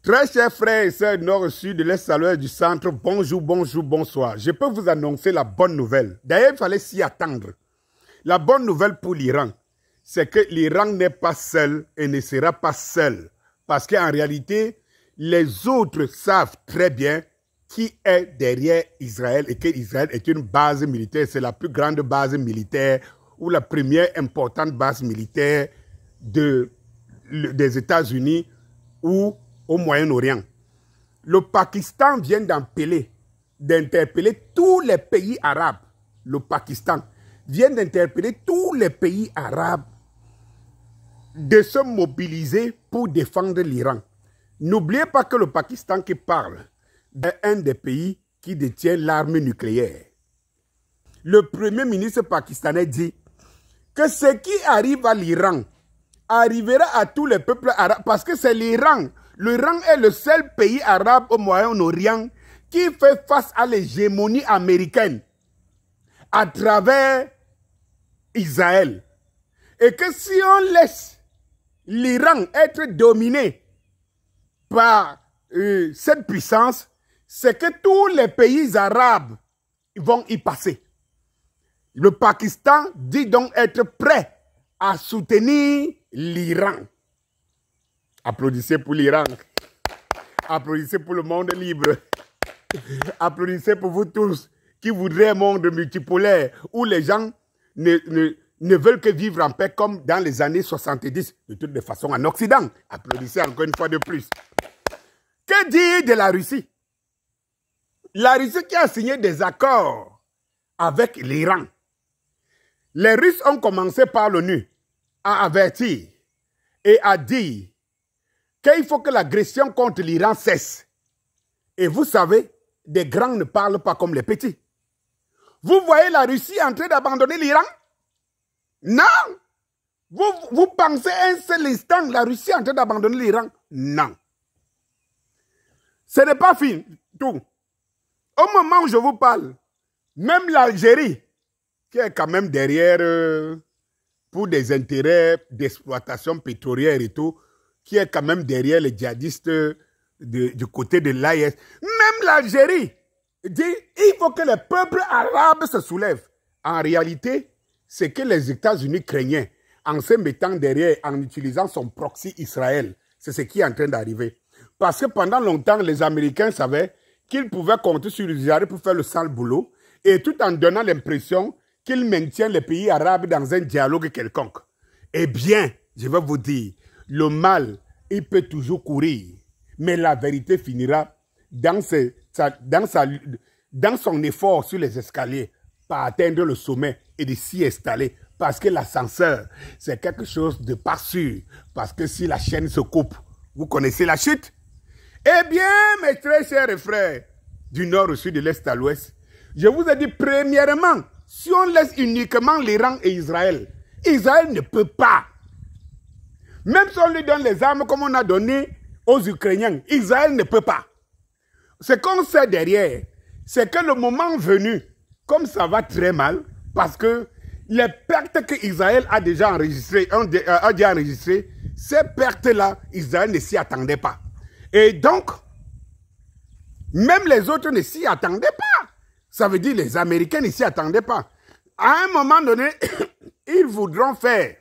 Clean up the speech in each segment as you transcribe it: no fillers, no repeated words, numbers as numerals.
Très chers frères et sœurs nord-sud de l'Est à l'ouest du centre, bonjour, bonjour, bonsoir. Je peux vous annoncer la bonne nouvelle. D'ailleurs, il fallait s'y attendre. La bonne nouvelle pour l'Iran, c'est que l'Iran n'est pas seul et ne sera pas seul. Parce qu'en réalité, les autres savent très bien qui est derrière Israël et qu'Israël est une base militaire. C'est la plus grande base militaire ou la première importante base militaire des États-Unis ou au Moyen-Orient. Le Pakistan vient d'interpeller tous les pays arabes. Le Pakistan vient d'interpeller tous les pays arabes de se mobiliser pour défendre l'Iran. N'oubliez pas que le Pakistan qui parle est un des pays qui détient l'arme nucléaire. Le premier ministre pakistanais dit que ce qui arrive à l'Iran arrivera à tous les peuples arabes parce que c'est l'Iran. L'Iran est le seul pays arabe au Moyen-Orient qui fait face à l'hégémonie américaine à travers Israël. Et que si on laisse l'Iran être dominé par cette puissance, c'est que tous les pays arabes vont y passer. Le Pakistan dit donc être prêt à soutenir l'Iran. Applaudissez pour l'Iran. Applaudissez pour le monde libre. Applaudissez pour vous tous qui voudraient un monde multipolaire où les gens ne veulent que vivre en paix comme dans les années 70, de toute façon en Occident. Applaudissez encore une fois de plus. Que dire de la Russie? La Russie qui a signé des accords avec l'Iran. Les Russes ont commencé par l'ONU à avertir et à dire qu'il faut que l'agression contre l'Iran cesse. Et vous savez, des grands ne parlent pas comme les petits. Vous voyez la Russie en train d'abandonner l'Iran? Non! Vous pensez un seul instant la Russie en train d'abandonner l'Iran? Non. Ce n'est pas fini, tout. Au moment où je vous parle, même l'Algérie, qui est quand même derrière pour des intérêts d'exploitation pétrolière et tout, qui est quand même derrière les djihadistes du côté de l'AIS. Même l'Algérie dit il faut que les peuples arabes se soulèvent. En réalité, c'est que les États-Unis craignaient en se mettant derrière, en utilisant son proxy Israël. C'est ce qui est en train d'arriver. Parce que pendant longtemps, les Américains savaient qu'ils pouvaient compter sur Israël pour faire le sale boulot et tout en donnant l'impression qu'ils maintiennent les pays arabes dans un dialogue quelconque. Eh bien, je vais vous dire, le mal, il peut toujours courir, mais la vérité finira dans son effort sur les escaliers par atteindre le sommet et de s'y installer. Parce que l'ascenseur, c'est quelque chose de pas sûr. Parce que si la chaîne se coupe, vous connaissez la chute? Eh bien, mes très chers frères, du nord au sud, de l'est à l'ouest, je vous ai dit, premièrement, si on laisse uniquement l'Iran et Israël, Israël ne peut pas. Même si on lui donne les armes comme on a donné aux Ukrainiens, Israël ne peut pas. Ce qu'on sait derrière, c'est que le moment venu, comme ça va très mal, parce que les pertes que Israël a déjà enregistrées, ces pertes-là, Israël ne s'y attendait pas. Et donc, même les autres ne s'y attendaient pas. Ça veut dire que les Américains ne s'y attendaient pas. À un moment donné, ils voudront faire,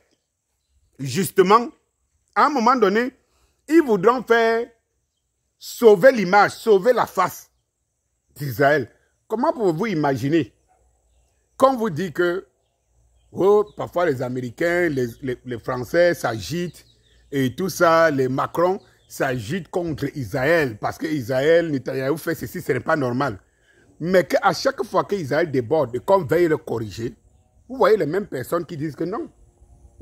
justement, à un moment donné, ils voudront faire sauver l'image, sauver la face d'Israël. Comment pouvez-vous imaginer, quand vous dit que oh, parfois les Américains, les Français s'agitent et tout ça, les Macron s'agitent contre Israël parce que Israël, Netanyahou fait ceci, ce n'est pas normal. Mais qu'à chaque fois qu'Israël déborde et qu'on veuille le corriger, vous voyez les mêmes personnes qui disent que non.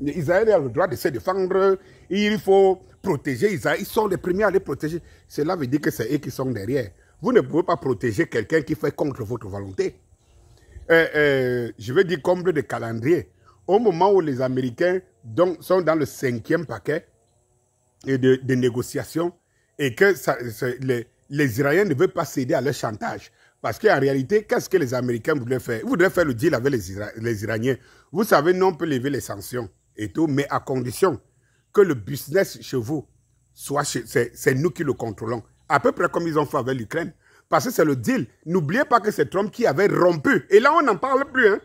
Israël a le droit de se défendre, il faut protéger Israël. Ils sont les premiers à les protéger. Cela veut dire que c'est eux qui sont derrière. Vous ne pouvez pas protéger quelqu'un qui fait contre votre volonté. Je veux dire comble de calendrier. Au moment où les Américains sont dans le 5e paquet de négociations et que les Israéliens ne veulent pas céder à leur chantage. Parce qu'en réalité, qu'est-ce que les Américains voudraient faire? Ils voudraient faire le deal avec les Iraniens. Vous savez, nous, on peut lever les sanctions et tout, mais à condition que le business chez vous c'est nous qui le contrôlons. À peu près comme ils ont fait avec l'Ukraine. Parce que c'est le deal. N'oubliez pas que c'est Trump qui avait rompu. Et là, on n'en parle plus. Hein,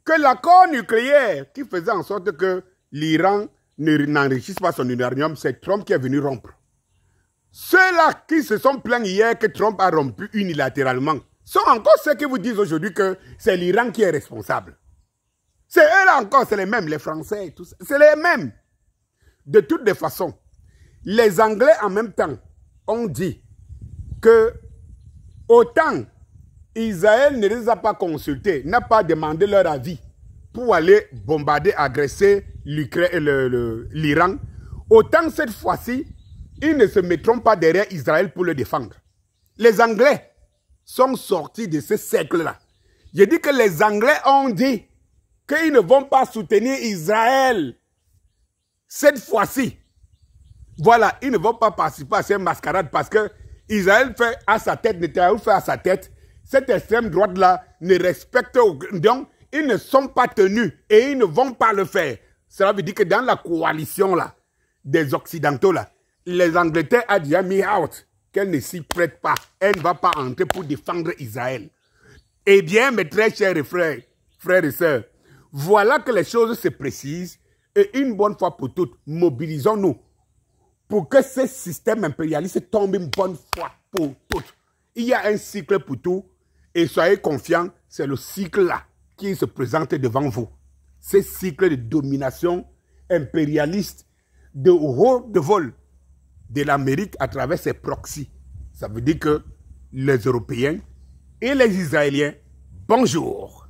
que l'accord nucléaire qui faisait en sorte que l'Iran n'enrichisse pas son uranium, c'est Trump qui est venu rompre. Ceux-là qui se sont plaints hier que Trump a rompu unilatéralement sont encore ceux qui vous disent aujourd'hui que c'est l'Iran qui est responsable. C'est eux-là encore, c'est les mêmes, les Français et tout ça. C'est les mêmes. De toutes les façons, les Anglais en même temps ont dit que autant Israël ne les a pas consultés, n'a pas demandé leur avis pour aller bombarder, agresser l'Iran, autant cette fois-ci, ils ne se mettront pas derrière Israël pour le défendre. Les Anglais sont sortis de ce cercle-là. Je dis que les Anglais ont dit qu'ils ne vont pas soutenir Israël cette fois-ci. Voilà, ils ne vont pas participer à cette mascarade parce que Israël fait à sa tête, Netanyahou fait à sa tête. Cette extrême droite-là ne respecte aucun. Donc, ils ne sont pas tenus et ils ne vont pas le faire. Cela veut dire que dans la coalition là, des Occidentaux, là, les Angleterre a déjà mis out qu'elle ne s'y prête pas. Elle ne va pas entrer pour défendre Israël. Eh bien, mes très chers frères et sœurs, voilà que les choses se précisent et une bonne fois pour toutes, mobilisons-nous pour que ce système impérialiste tombe une bonne fois pour toutes. Il y a un cycle pour tout et soyez confiants, c'est le cycle-là qui se présente devant vous. Ce cycle de domination impérialiste de haut de vol de l'Amérique à travers ses proxys. Ça veut dire que les Européens et les Israéliens, bonjour.